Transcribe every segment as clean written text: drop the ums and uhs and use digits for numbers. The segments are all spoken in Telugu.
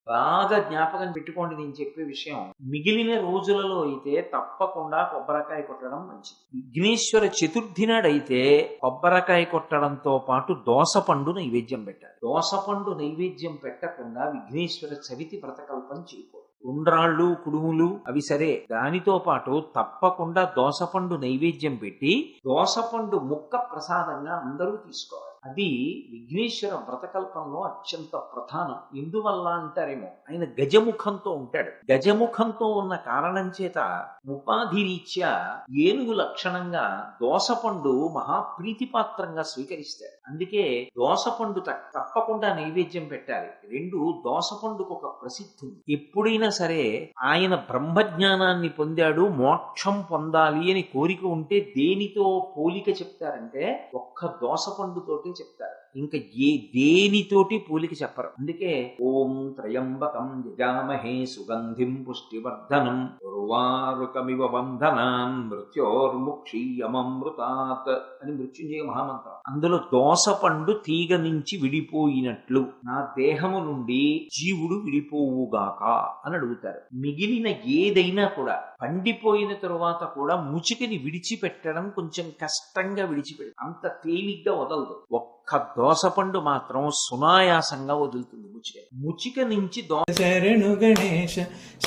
బాగా జ్ఞాపకం పెట్టుకోండి నేను చెప్పే విషయం. మిగిలిన రోజులలో అయితే తప్పకుండా కొబ్బరికాయ కొట్టడం మంచిది. విఘ్నేశ్వర చతుర్థి నాడైతే కొబ్బరికాయ కొట్టడంతో పాటు దోసపండు నైవేద్యం పెట్టాలి. దోసపండు నైవేద్యం పెట్టకుండా విఘ్నేశ్వర చవితి వ్రతకల్పం చేయకూడదు. ఉండ్రాళ్ళు, కుడుములు అవి సరే, దానితో పాటు తప్పకుండా దోసపండు నైవేద్యం పెట్టి దోసపండు ముక్క ప్రసాదంగా అందరూ తీసుకోవాలి. అది విఘ్నేశ్వర వ్రతకల్పంలో అత్యంత ప్రధానం. ఎందువల్ల అంటారేమో, ఆయన గజముఖంతో ఉంటాడు. గజముఖంతో ఉన్న కారణం చేత ఉపాధి రీత్యా ఏనుగు లక్షణంగా దోసపండు మహాప్రీతిపాత్రంగా స్వీకరిస్తాడు. అందుకే దోసపండు తప్పకుండా నైవేద్యం పెట్టాలి. రెండు, దోసపండుకు ఒక ప్రసిద్ధి ఉంది. ఎప్పుడైనా సరే ఆయన బ్రహ్మజ్ఞానాన్ని పొందాడు, మోక్షం పొందాలి అని కోరిక ఉంటే దేనితో పోలిక చెప్తారంటే ఒక్క దోసపండుతోటి చెప్తారు. ఇంకా దేనితోటి పోలిక చెప్పరు. అందుకే ఓం త్రయంబకం యజామహే సుగంధిం పుష్టివర్ధనం ఉర్వారుకమివ బంధనాన్ మృత్యోర్ముక్షీయమమృతాత్ అని మృత్యుంజయ మహామంత్రం. అందులో దోసపండు తీగ నుంచి విడిపోయినట్లు నా దేహము నుండి జీవుడు విడిపోవుగాక అని అడుగుతారు. మిగిలిన ఏదైనా కూడా పండిపోయిన తరువాత కూడా ముచికని విడిచిపెట్టడం కొంచెం కష్టంగా విడిచిపెట్టి అంత తేలిగ్గా వదలదు. ఒక్క దోసపండు మాత్రం సునాయాసంగా వదులుతుంది. ముచిక నుంచి శరణు గణేశ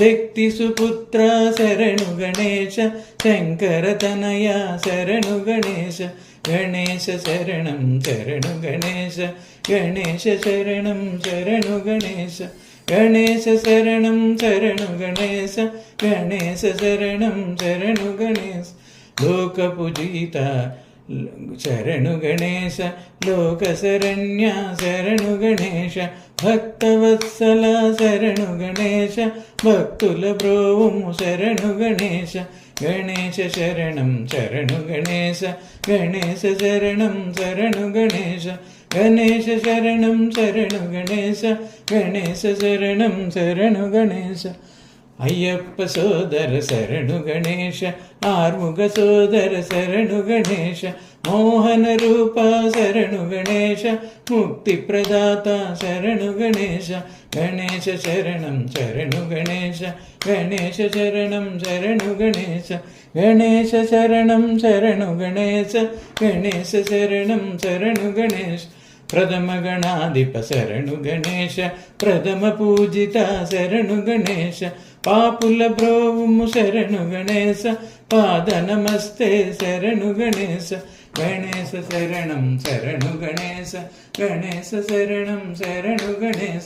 శక్తి సుపుత్ర శరణు గణేశ శంకర తనయ శరణు గణేశ గణేశ శరణం శరణు గణేశ గణేశ శరణం శరణు గణేశ గణేశ శరణం శరణు గణేశ గణేశ శరణం శరణు గణేశ లోక పూజిత శరణు గణేశ లోక శరణ్య శరణు గణేశ భక్తవత్సల శరణు గణేశ భక్తుల బ్రోవుము శరణు గణేశ గణేశ శరణం శరణు గణేశ గణేశ శరణం శరణు గణేశ గణేశ శరణం శరణు గణేశ గణేశ శరణం శరణు గణేశ అయ్యప్ప సోదర శరణు గణేశ ఆర్ముగ సోదర శరణు గణేశ మోహన రూప శరణు గణేశ ముక్తి ప్రదాత శరణు గణేశ గణేశ శరణం శరణు గణేశ గణేశ శరణం శరణు గణేశ గణేశ శరణం శరణు గణేశ గణేశ శరణం శరణు గణేశ ప్రథమ గణాధిప శరణు గణేశ ప్రథమ పూజిత శరణు గణేశ పాపుల బ్రోవుము శరణు గణేశ పాద నమస్తే శరణు గణేశ గణేశ శరణం శరణు గణేశ గణేశ శరణం శరణు గణేశ